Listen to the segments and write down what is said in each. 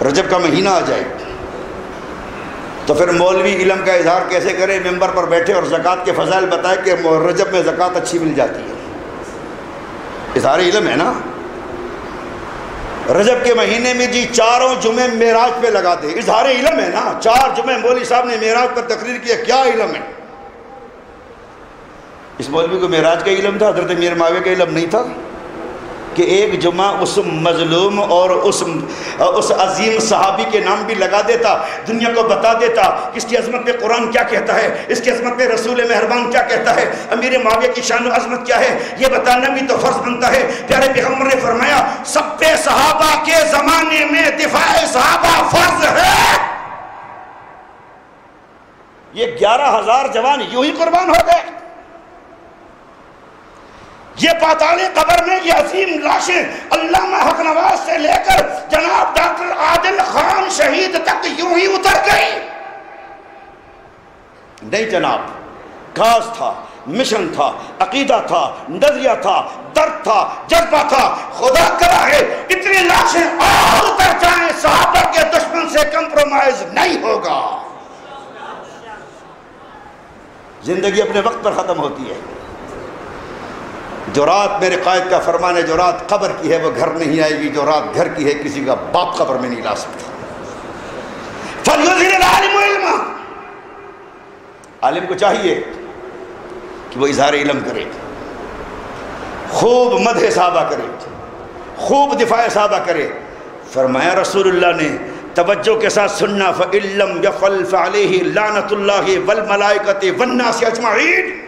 رجب کا مہینہ آ جائے تو پھر مولوی علم کا اظہار کیسے کرے؟ ممبر پر بیٹھے اور زکوٰۃ کے فضائل بتائے کہ رجب میں زکوٰۃ اچھی مل جاتی ہے، اظہار علم ہے نا۔ رجب کے مہینے میں جی 4 جمعے معراج پہ لگا دے، اظہار علم ہے نا۔ 4 جمعے مولوی صاحب نے معراج پر تقریر کیا، کیا علم ہے؟ اس مولوی کو معراج کا علم تھا، حضرت میر معاویہ کا علم نہیں تھا کہ ایک جمعہ اس مظلوم اور اس عظیم صحابی کے نام بھی لگا دیتا، دنیا کو بتا دیتا اس کی عظمت پہ قرآن کیا کہتا ہے، اس کی عظمت پہ رسول مہربان کیا کہتا ہے، امیر معاویہ کی شان و عظمت کیا ہے، یہ بتانا بھی تو فرض بنتا ہے۔ پیارے پیغمبر نے فرمایا سب صحابہ کے زمانے میں دفاع صحابہ فرض ہے۔ یہ 11,000 جوان یوں ہی قربان ہو گئے۔ یہ پاتال قبر میں یہ عظیم لاشیں علامہ حق نواز سے لے کر جناب ڈاکٹر عادل خان شہید تک یوں ہی اتر گئی؟ نہیں جناب، کاز تھا، مشن تھا، عقیدہ تھا، نظریہ تھا، درد تھا، جذبہ تھا۔ خدا کرا ہے اتنی لاشیں اور اتر جائیں، صحابہ کے دشمن سے کمپرومائز نہیں ہوگا۔ زندگی اپنے وقت پر ختم ہوتی ہے۔ جو رات میرے قائد کا فرمان ہے، جو رات قبر کی ہے وہ گھر نہیں آئے گی، جو رات گھر کی ہے کسی کا باپ قبر میں نہیں لا سکتا۔ فَلْيُظْهِرِ الْعَالِمُ عِلْمًا، عالم کو چاہیے کہ وہ اظہار علم کرے، خوب مدح صحابہ کرے، خوب دفاع صحابہ کرے۔ فرمایا رسول اللہ نے، توجہ کے ساتھ سننا، فَإِن لَّمْ يَفْعَلْ فَعَلَيْهِ لَعْنَةُ اللَّهِ وَالْمَلَائِكَةِ وَالنَّاسِ أَجْمَعِينَ۔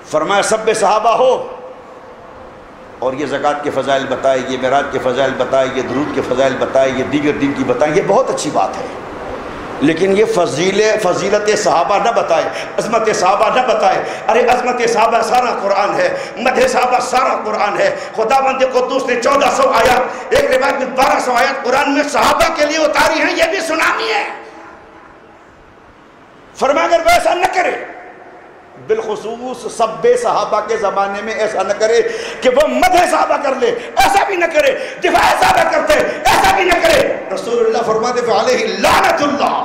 فرمایا سب صحابہ ہو اور یہ زکوٰۃ کے فضائل بتائے، یہ معراج کے فضائل بتائے، یہ درود کے فضائل بتائے، یہ دیگر دین کی بتائیں، یہ بہت اچھی بات ہے، لیکن یہ فضیلت صحابہ نہ بتائے، عظمت صحابہ نہ بتائے۔ ارے عظمت صحابہ سارا قرآن ہے، مدح صحابہ سارا قرآن ہے۔ خداوند قدوس نے 1400 آیات، ایک روایت میں 1200 آیات قرآن میں صحابہ کے لیے اتاری ہیں، یہ بھی سنانی ہے۔ فرمایا اگر ویسا نہ کرے، بالخصوص سب صحابہ کے زمانے میں ایسا نہ کرے کہ وہ مدح صحابہ کر لے، ایسا بھی نہ کرے، دفاع صحابہ کرتے ایسا بھی نہ کرے۔ رسول اللہ فرماتے فعلیہ لعنت اللہ،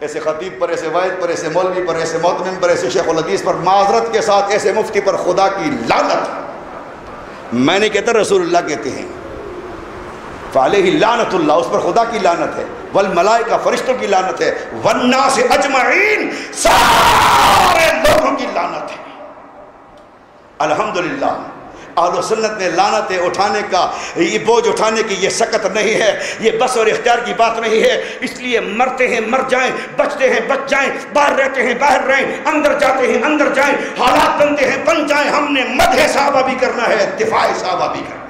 ایسے خطیب پر، ایسے واعظ پر، ایسے مولوی پر، ایسے مؤتمن پر، ایسے شیخ الحدیث پر، معذرت کے ساتھ ایسے مفتی پر خدا کی لعنت۔ میں نہیں کہتا، رسول اللہ کہتے ہیں فعلیہ لعنت اللہ، اس پر خدا کی لعنت ہے، والملائکہ فرشتوں کی لعنت ہے، والناس اجمعین سارے لوگوں کی لعنت ہے۔ الحمدللہ اہل سنت نے لعنتیں اٹھانے کا، یہ بوجھ اٹھانے کی یہ سکت نہیں ہے، یہ بس اور اختیار کی بات نہیں ہے۔ اس لیے مرتے ہیں مر جائیں، بچتے ہیں بچ جائیں، باہر رہتے ہیں باہر رہیں، اندر جاتے ہیں اندر جائیں، حالات بنتے ہیں بن جائیں، ہم نے مدح صحابہ بھی کرنا ہے، دفاع صحابہ بھی کرنا ہے۔